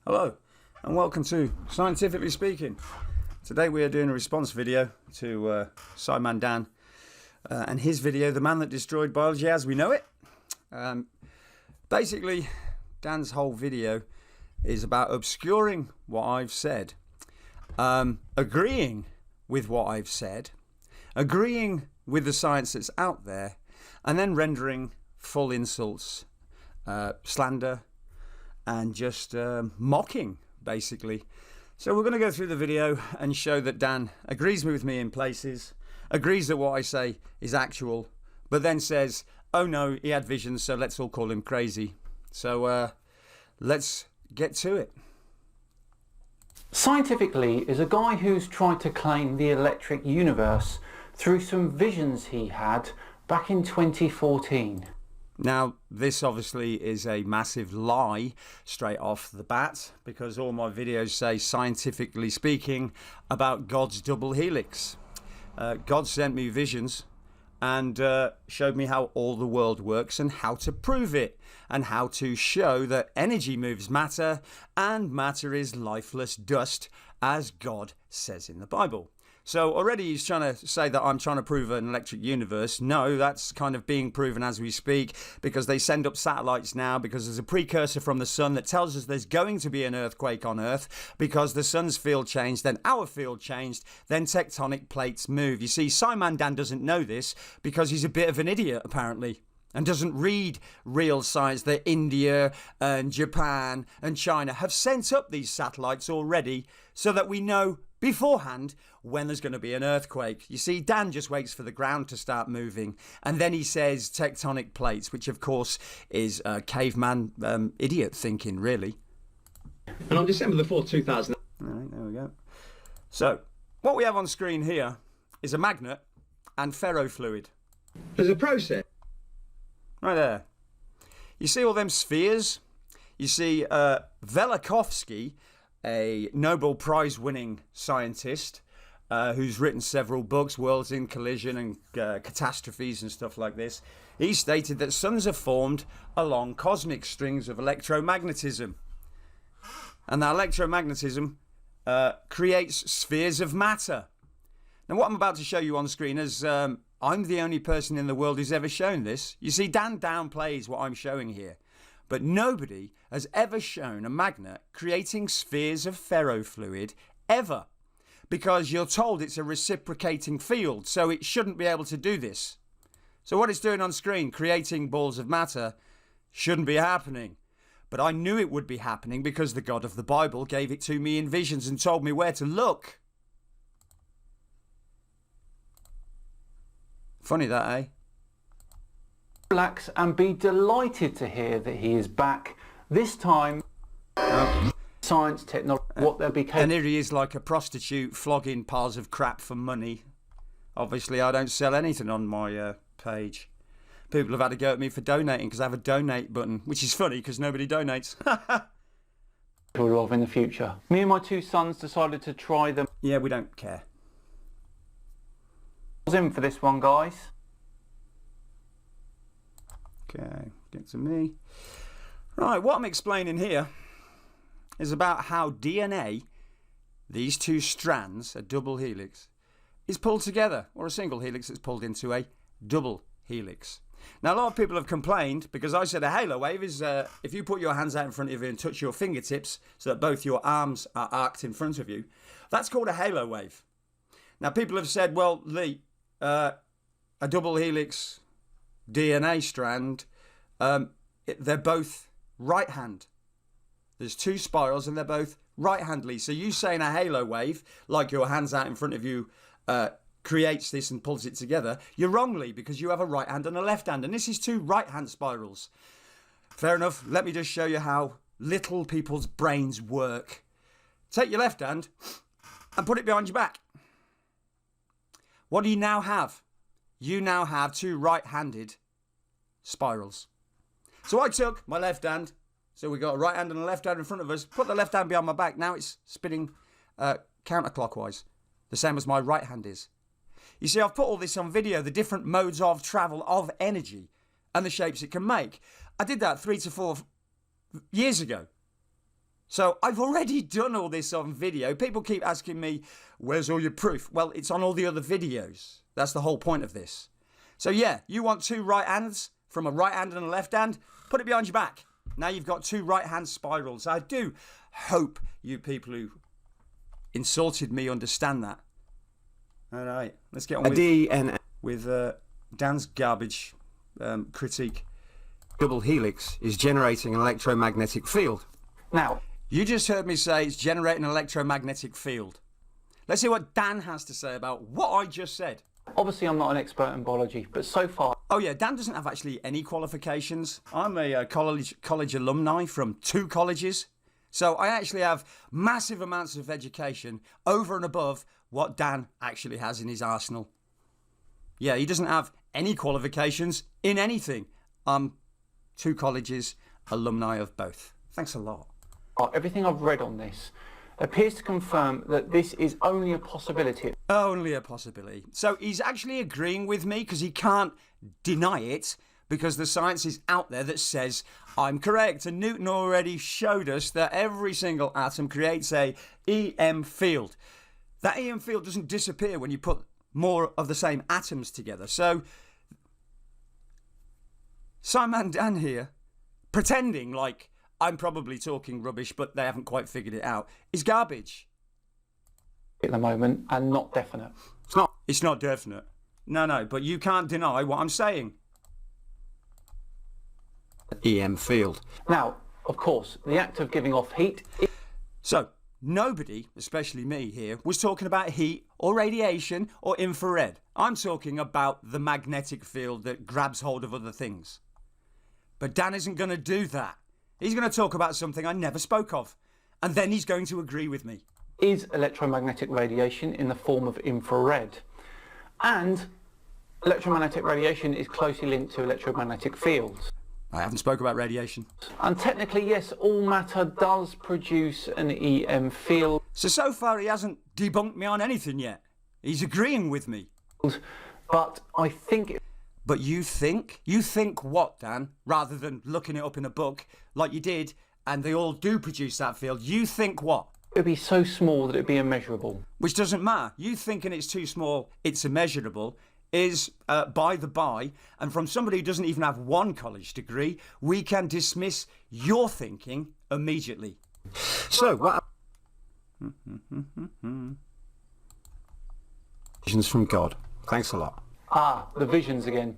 Hello and welcome to Scientifically Speaking. Today we are doing a response video to Scimandan and his video, The Man That Destroyed Biology as We Know It. Basically, Dan's whole video is about obscuring what I've said, agreeing with what I've said, agreeing with the science that's out there, and then rendering full insults, slander, and just mocking, basically. So we're going to go through the video and show that Dan agrees with me in places, agrees that what I say is actual, but then says, oh no, he had visions, so let's all call him crazy. So let's get to it. Scientifically is a guy who's tried to claim the electric universe through some visions he had back in 2014. Now, this obviously is a massive lie straight off the bat, because all my videos say, scientifically speaking, about God's double helix. God sent me visions and showed me how all the world works and how to prove it, and how to show that energy moves matter and matter is lifeless dust, as God says in the Bible. So already he's trying to say that I'm trying to prove an electric universe. No, that's kind of being proven as we speak, because they send up satellites now, because there's a precursor from the sun that tells us there's going to be an earthquake on Earth, because the sun's field changed, then our field changed, then tectonic plates move. You see, Scimandan doesn't know this because he's a bit of an idiot, apparently, and doesn't read real science that India and Japan and China have sent up these satellites already so that we know beforehand when there's going to be an earthquake. You see, Dan just waits for the ground to start moving, and then he says tectonic plates, which of course is caveman idiot thinking, really. And on December the 4th, 2000... All right, there we go. So, what we have on screen here is a magnet and ferrofluid. There's a process. Right there. You see all them spheres? You see Velikovsky, a Nobel Prize winning scientist who's written several books, Worlds in Collision and Catastrophes and stuff like this. He stated that suns are formed along cosmic strings of electromagnetism. And that electromagnetism creates spheres of matter. Now what I'm about to show you on screen is I'm the only person in the world who's ever shown this. You see, Dan downplays what I'm showing here, but nobody has ever shown a magnet creating spheres of ferrofluid ever, because you're told it's a reciprocating field, so it shouldn't be able to do this. So what it's doing on screen, creating balls of matter, shouldn't be happening. But I knew it would be happening because the God of the Bible gave it to me in visions and told me where to look. Funny that, eh? Relax and be delighted to hear that he is back. This time, science, technology, what there became. And here he is like a prostitute flogging piles of crap for money. Obviously, I don't sell anything on my page. People have had to go at me for donating because I have a donate button, which is funny because nobody donates. Of in the future. Me and my two sons decided to try them. Yeah, we don't care. I was in for this one, guys. Okay, get to me. Right, what I'm explaining here is about how DNA, these two strands, a double helix, is pulled together, or a single helix that's pulled into a double helix. Now, a lot of people have complained because I said a halo wave is if you put your hands out in front of you and touch your fingertips so that both your arms are arced in front of you, that's called a halo wave. Now, people have said, well, Lee, a double helix DNA strand, they're both right hand. There's two spirals and they're both right handly. So you saying a halo wave, like your hands out in front of you, creates this and pulls it together, you're wrongly, because you have a right hand and a left hand, and this is two right hand spirals. Fair enough. Let me just show you how little people's brains work. Take your left hand and put it behind your back. What do you now have? You now have two right-handed spirals. So I took my left hand, so we got a right hand and a left hand in front of us, put the left hand behind my back, now it's spinning counterclockwise, the same as my right hand is. You see, I've put all this on video, the different modes of travel of energy and the shapes it can make. I did that 3 to 4 years ago. So I've already done all this on video. People keep asking me, where's all your proof? Well, it's on all the other videos. That's the whole point of this. So yeah, you want two right hands from a right hand and a left hand? Put it behind your back. Now you've got two right hand spirals. I do hope you people who insulted me understand that. All right, let's get on with Dan's garbage critique. Double helix is generating an electromagnetic field. Now, you just heard me say it's generating an electromagnetic field. Let's see what Dan has to say about what I just said. obviously I'm not an expert in biology, but so far... Oh yeah, Dan doesn't have actually any qualifications. I'm a college alumni from 2 colleges. So I actually have massive amounts of education over and above what Dan actually has in his arsenal. Yeah, he doesn't have any qualifications in anything. I'm 2 colleges, alumni of both. Thanks a lot. Everything I've read on this appears to confirm that this is only a possibility. Only a possibility. So he's actually agreeing with me because he can't deny it, because the science is out there that says I'm correct. And Newton already showed us that every single atom creates a EM field. That EM field doesn't disappear when you put more of the same atoms together. So Scimandan here, pretending like I'm probably talking rubbish, but they haven't quite figured it out, is garbage. At the moment, and not definite. It's not definite. No, but you can't deny what I'm saying. EM field. Now, of course, the act of giving off heat... So, nobody, especially me here, was talking about heat or radiation or infrared. I'm talking about the magnetic field that grabs hold of other things. But Dan isn't going to do that. He's going to talk about something I never spoke of. And then he's going to agree with me. Is electromagnetic radiation in the form of infrared. And electromagnetic radiation is closely linked to electromagnetic fields. I haven't spoke about radiation. And technically, yes, all matter does produce an EM field. So far he hasn't debunked me on anything yet. He's agreeing with me. But I think... But you think? You think what, Dan? Rather than looking it up in a book like you did, and they all do produce that field, you think what? It would be so small that it would be immeasurable. Which doesn't matter. You thinking it's too small, it's immeasurable, is by the by, and from somebody who doesn't even have 1 college degree, we can dismiss your thinking immediately. So, what... Visions from God. Thanks a lot. Ah, the visions again.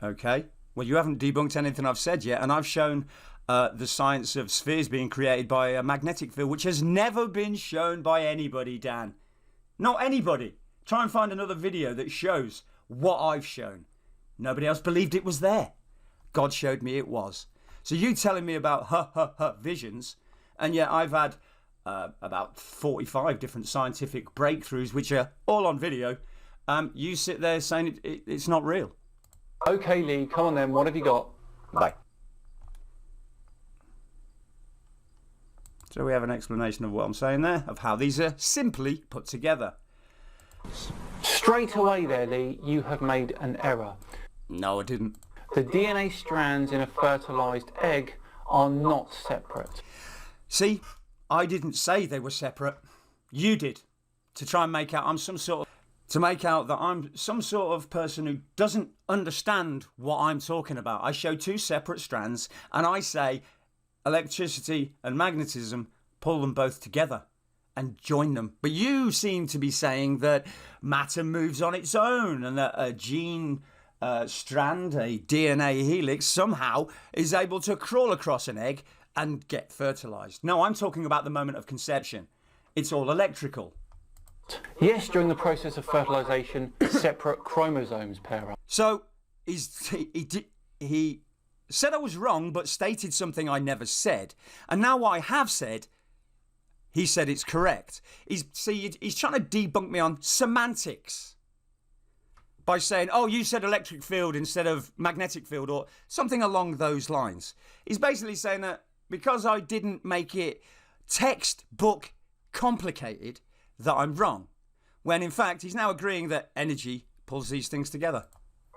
Okay. Well, you haven't debunked anything I've said yet, and I've shown the science of spheres being created by a magnetic field, which has never been shown by anybody, Dan. Not anybody. Try and find another video that shows what I've shown. Nobody else believed it was there. God showed me it was. So you telling me about visions, and yet I've had about 45 different scientific breakthroughs, which are all on video. You sit there saying it's not real. Okay, Lee, come on then, what have you got? Bye. So we have an explanation of what I'm saying there, of how these are simply put together. Straight away there, Lee, you have made an error. No, I didn't. The DNA strands in a fertilised egg are not separate. See, I didn't say they were separate. You did. To try and make out that I'm some sort of person who doesn't understand what I'm talking about. I show 2 separate strands and I say electricity and magnetism, pull them both together and join them. But you seem to be saying that matter moves on its own and that a gene strand, a DNA helix, somehow is able to crawl across an egg and get fertilised. No, I'm talking about the moment of conception. It's all electrical. Yes, during the process of fertilisation, separate chromosomes pair up. So he said I was wrong, but stated something I never said. And now what I have said, he said it's correct. He's trying to debunk me on semantics by saying, oh, you said electric field instead of magnetic field or something along those lines. He's basically saying that because I didn't make it textbook complicated, that I'm wrong. When in fact, he's now agreeing that energy pulls these things together.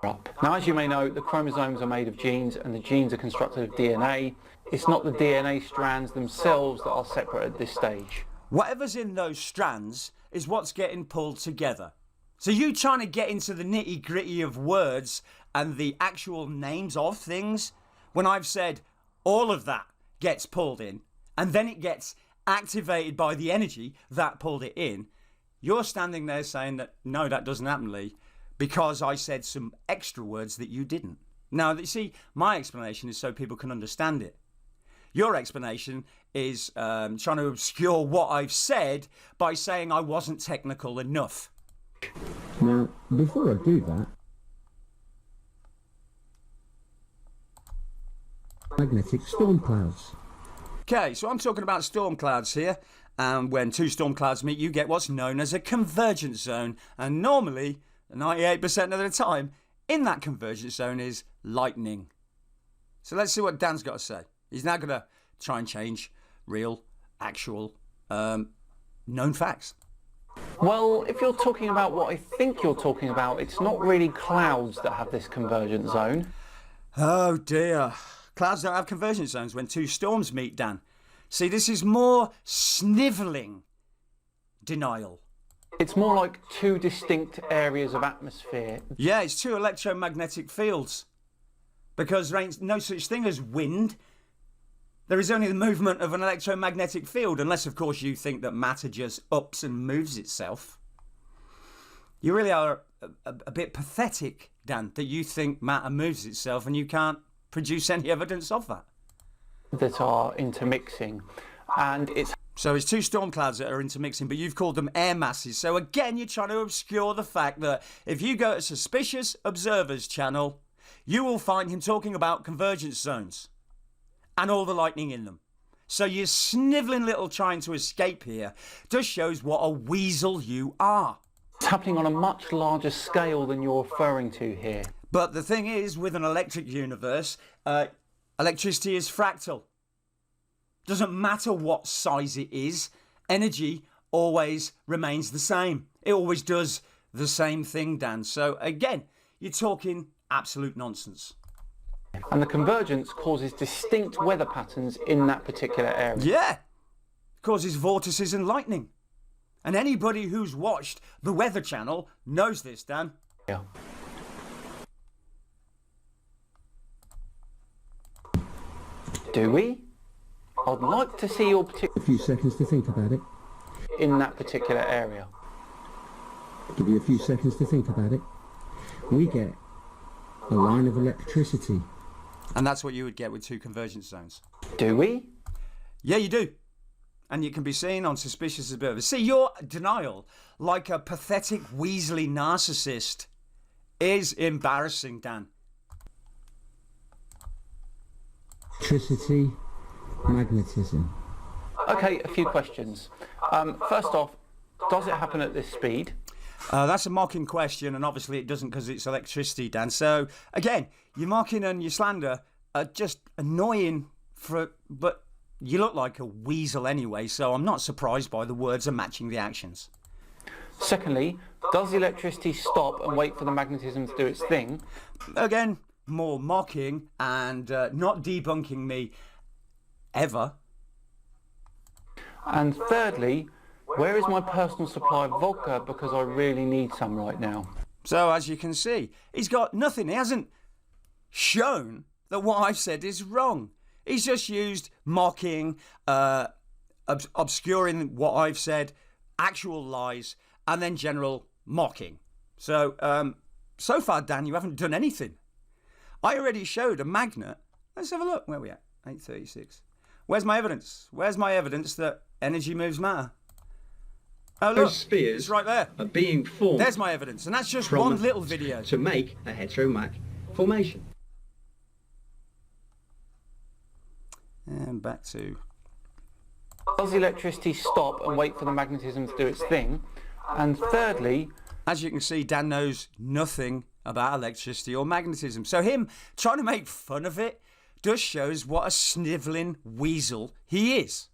up. Now, as you may know, the chromosomes are made of genes and the genes are constructed of DNA. It's not the DNA strands themselves that are separate at this stage. Whatever's in those strands is what's getting pulled together. So you trying to get into the nitty-gritty of words and the actual names of things, when I've said all of that gets pulled in and then it gets activated by the energy that pulled it in, you're standing there saying that, no, that doesn't happen, Lee, because I said some extra words that you didn't. Now, you see, my explanation is so people can understand it. Your explanation is trying to obscure what I've said by saying I wasn't technical enough. Now, before I do that, magnetic storm clouds. Okay, so I'm talking about storm clouds here. And when two storm clouds meet, you get what's known as a convergence zone. And normally, 98% of the time, in that convergence zone is lightning. So let's see what Dan's got to say. He's now going to try and change real, actual, known facts. Well, if you're talking about what I think you're talking about, it's not really clouds that have this convergence zone. Oh dear. Clouds don't have convergence zones when two storms meet, Dan. See, this is more snivelling denial. It's more like two distinct areas of atmosphere. Yeah, it's two electromagnetic fields. Because there ain't no such thing as wind. There is only the movement of an electromagnetic field, unless, of course, you think that matter just ups and moves itself. You really are a bit pathetic, Dan, that you think matter moves itself and you can't produce any evidence of that. That are intermixing, and So it's two storm clouds that are intermixing, but you've called them air masses. So again, you're trying to obscure the fact that if you go to Suspicious Observer's channel, you will find him talking about convergence zones and all the lightning in them. So your snivelling little trying to escape here just shows what a weasel you are. it's happening on a much larger scale than you're referring to here. But the thing is, with an electric universe, electricity is fractal. Doesn't matter what size it is, energy always remains the same. It always does the same thing, Dan. So again, you're talking absolute nonsense. And the convergence causes distinct weather patterns in that particular area. Yeah, causes vortices and lightning. And anybody who's watched the Weather Channel knows this, Dan. Yeah. Do we? I'd like to see your A few seconds to think about it. in that particular area. Give you a few seconds to think about it. We get a line of electricity. And that's what you would get with two convergence zones. Do we? Yeah, you do. And you can be seen on Suspicious Observer. See, your denial, like a pathetic, weaselly narcissist, is embarrassing, Dan. Electricity, magnetism. Okay, a few questions. First off, does it happen at this speed? That's a mocking question, and obviously it doesn't because it's electricity, Dan. So, again, your mocking and your slander are just annoying, but you look like a weasel anyway, so I'm not surprised by the words are matching the actions. Secondly, does the electricity stop and wait for the magnetism to do its thing? Again, more mocking and not debunking me ever. And thirdly, where is my personal supply of vodka because I really need some right now? So, as you can see, he's got nothing. He hasn't shown that what I've said is wrong. He's just used mocking, obscuring what I've said, actual lies, and then general mocking. So, so far, Dan, you haven't done anything. I already showed a magnet. Let's have a look. Where are we at? 8:36. Where's my evidence? Where's my evidence that energy moves matter? Oh, look, Those spheres it's right there. are being formed There's my evidence, and that's just from one little video. to make a heteromac formation. And back to... Does the electricity stop and wait for the magnetism to do its thing? And thirdly, As you can see, Dan knows nothing about electricity or magnetism. So him trying to make fun of it just shows what a snivelling weasel he is.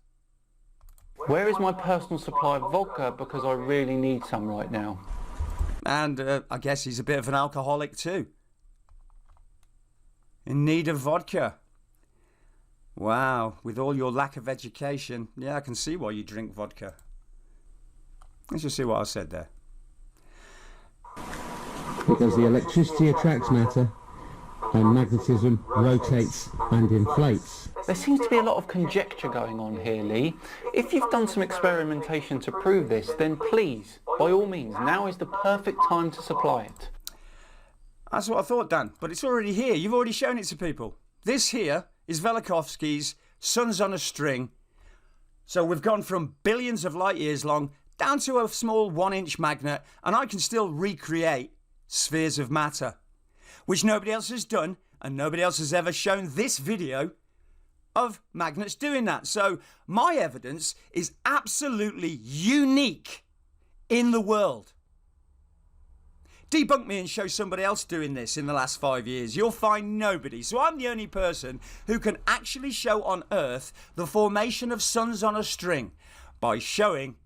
where is my personal supply of vodka because I really need some right now? And I guess he's a bit of an alcoholic too. In need of vodka. Wow, with all your lack of education, yeah, I can see why you drink vodka. Let's just see what I said there. Because the electricity attracts matter and magnetism rotates and inflates. There seems to be a lot of conjecture going on here, Lee. If you've done some experimentation to prove this, then please, by all means, now is the perfect time to supply it. That's what I thought, Dan, but it's already here. You've already shown it to people. This here is Velikovsky's Suns on a String. So we've gone from billions of light years long down to a small 1-inch magnet, and I can still recreate spheres of matter, which nobody else has done, and nobody else has ever shown this video of magnets doing that. So my evidence is absolutely unique in the world. Debunk me and show somebody else doing this in the last 5 years. You'll find nobody. So I'm the only person who can actually show on Earth the formation of suns on a string by showing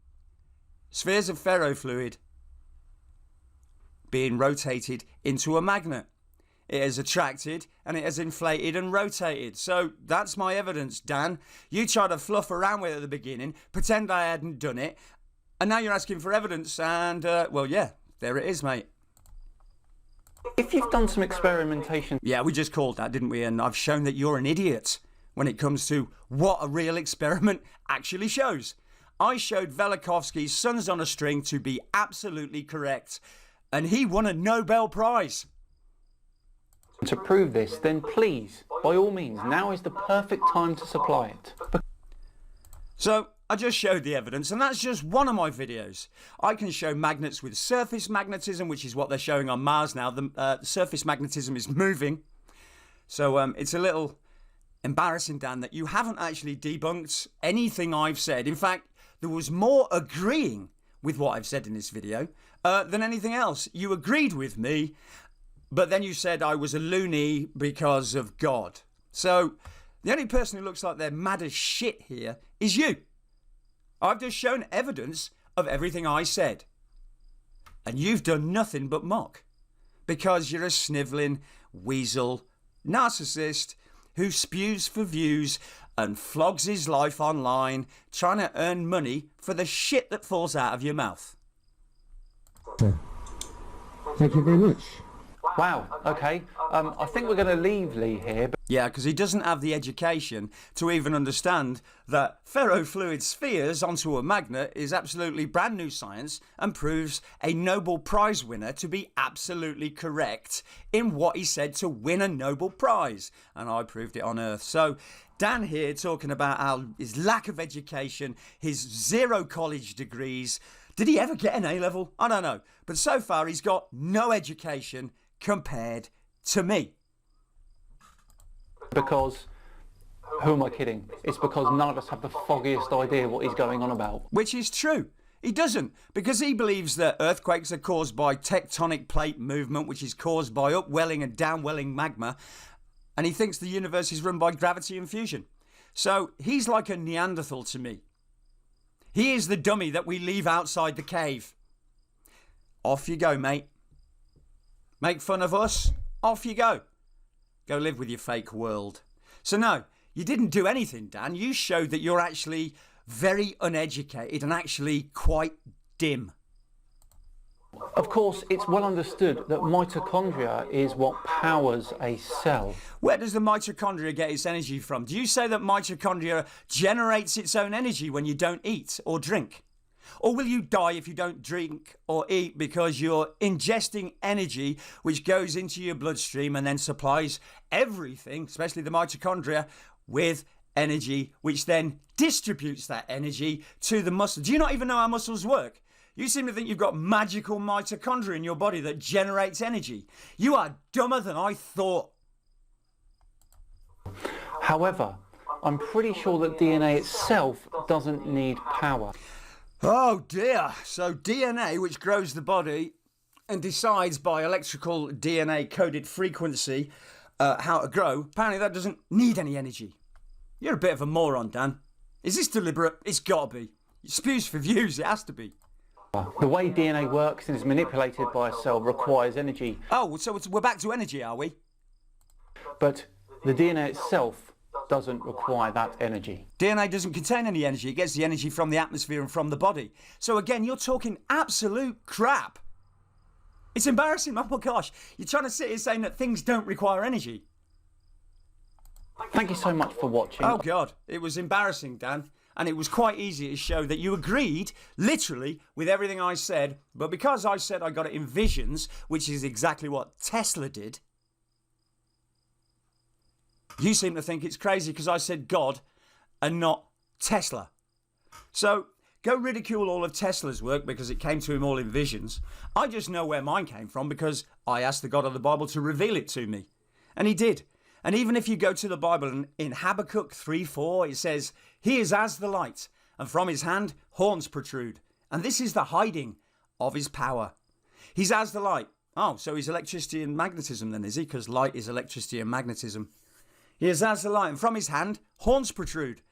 spheres of ferrofluid being rotated into a magnet. It has attracted and it has inflated and rotated. So that's my evidence, Dan. You tried to fluff around with it at the beginning, pretend I hadn't done it, and now you're asking for evidence, and well, yeah, there it is, mate. If you've done some experimentation... Yeah, we just called that, didn't we? And I've shown that you're an idiot when it comes to what a real experiment actually shows. I showed Velikovsky's Suns on a String to be absolutely correct, and he won a Nobel Prize. To prove this, then please, by all means, now is the perfect time to supply it. So, I just showed the evidence, and that's just one of my videos. I can show magnets with surface magnetism, which is what they're showing on Mars now. The surface magnetism is moving. So it's a little embarrassing, Dan, that you haven't actually debunked anything I've said. In fact, there was more agreeing with what I've said in this video than anything else. You agreed with me, but then you said I was a loony because of God. So the only person who looks like they're mad as shit here is you. I've just shown evidence of everything I said. And you've done nothing but mock. Because you're a snivelling, weasel, narcissist who spews for views and flogs his life online trying to earn money for the shit that falls out of your mouth. Thank you very much. Wow, okay. I think we're going to leave Lee here. Yeah, because he doesn't have the education to even understand that ferrofluid spheres onto a magnet is absolutely brand new science and proves a Nobel Prize winner to be absolutely correct in what he said to win a Nobel Prize. And I proved it on Earth. So Dan here talking about how his lack of education, his 0 college degrees. Did he ever get an A-level? I don't know. But so far he's got no education compared to me. Because, who am I kidding? It's because none of us have the foggiest idea what he's going on about. Which is true. He doesn't, because he believes that earthquakes are caused by tectonic plate movement, which is caused by upwelling and downwelling magma, and he thinks the universe is run by gravity and fusion. So he's like a Neanderthal to me. He is the dummy that we leave outside the cave. Off you go, mate. Make fun of us? Off you go. Go live with your fake world. So no, you didn't do anything, Dan. You showed that you're actually very uneducated and actually quite dim. Of course, it's well understood that mitochondria is what powers a cell. Where does the mitochondria get its energy from? Do you say that mitochondria generates its own energy when you don't eat or drink? Or will you die if you don't drink or eat because you're ingesting energy which goes into your bloodstream and then supplies everything, especially the mitochondria, with energy which then distributes that energy to the muscle? Do you not even know how muscles work? You seem to think you've got magical mitochondria in your body that generates energy. You are dumber than I thought. However, I'm pretty sure that DNA itself doesn't need power. Oh dear. So DNA, which grows the body and decides by electrical DNA coded frequency how to grow, apparently that doesn't need any energy. You're a bit of a moron, Dan. Is this deliberate? It's got to be. It spews for views, it has to be. The way DNA works and is manipulated by a cell requires energy. Oh, so we're back to energy, are we? But The DNA itself doesn't require that energy. DNA doesn't contain any energy. It gets the energy from the atmosphere and from the body. So again, you're talking absolute crap. It's embarrassing. Oh my gosh. You're trying to sit here saying that things don't require energy. Thank you so much for watching. Oh God, it was embarrassing, Dan. And it was quite easy to show that you agreed, literally, with everything I said. But because I said I got it in visions, which is exactly what Tesla did, you seem to think it's crazy because I said God and not Tesla. So go ridicule all of Tesla's work because it came to him all in visions. I just know where mine came from because I asked the God of the Bible to reveal it to me. And he did. And even if you go to the Bible and in Habakkuk 3:4, it says, "He is as the light, and from his hand horns protrude. And this is the hiding of his power." He's as the light. Oh, so he's electricity and magnetism then, is he? Because light is electricity and magnetism. He is as the light, and from his hand horns protrude.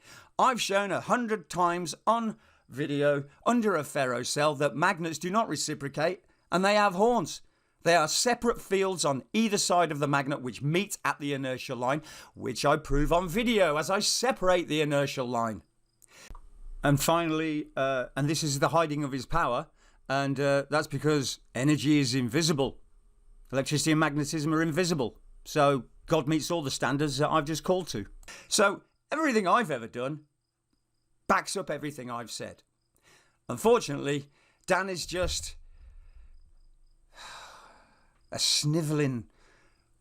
I've shown 100 times on video under a ferrocell that magnets do not reciprocate, and they have horns. They are separate fields on either side of the magnet which meet at the inertial line, which I prove on video as I separate the inertial line. And finally, and this is the hiding of his power, and that's because energy is invisible. Electricity and magnetism are invisible. So God meets all the standards that I've just called to. So everything I've ever done backs up everything I've said. Unfortunately, Dan is just a snivelling,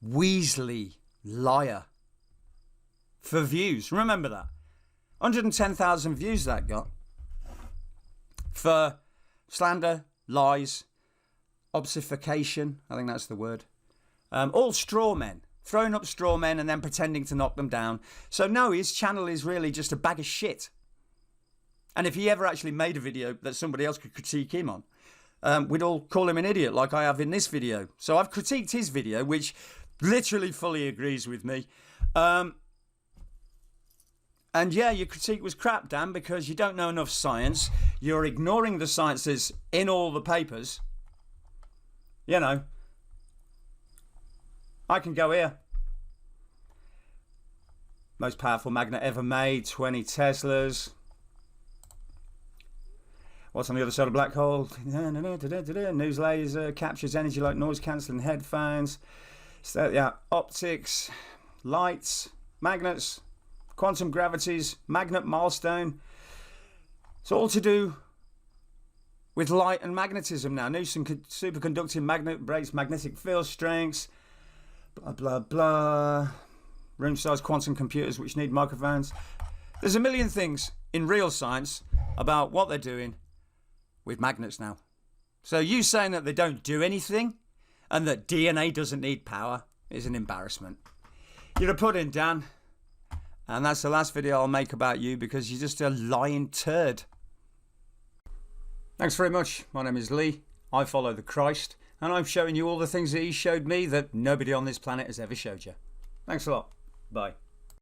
weaselly liar for views. Remember that. 110,000 views that got. For slander, lies, obfuscation, I think that's the word. All straw men. Throwing up straw men and then pretending to knock them down. So no, his channel is really just a bag of shit. And if he ever actually made a video that somebody else could critique him on, we'd all call him an idiot like I have in this video. So I've critiqued his video, which literally fully agrees with me. And yeah, your critique was crap, Dan, because you don't know enough science. You're ignoring the sciences in all the papers. You know, I can go here. Most powerful magnet ever made, 20 Teslas. What's on the other side of a black hole? News laser captures energy like noise cancelling headphones. So yeah, optics, lights, magnets, quantum gravities, magnet milestone. It's all to do with light and magnetism now. New superconducting magnet breaks magnetic field strengths. Blah blah blah. Room-sized quantum computers which need microphones. There's a million things in real science about what they're doing with magnets now. So you saying that they don't do anything and that DNA doesn't need power is an embarrassment. You're a pudding, Dan. And that's the last video I'll make about you because you're just a lying turd. Thanks very much. My name is Lee. I follow the Christ and I'm showing you all the things that he showed me that nobody on this planet has ever showed you. Thanks a lot. Bye.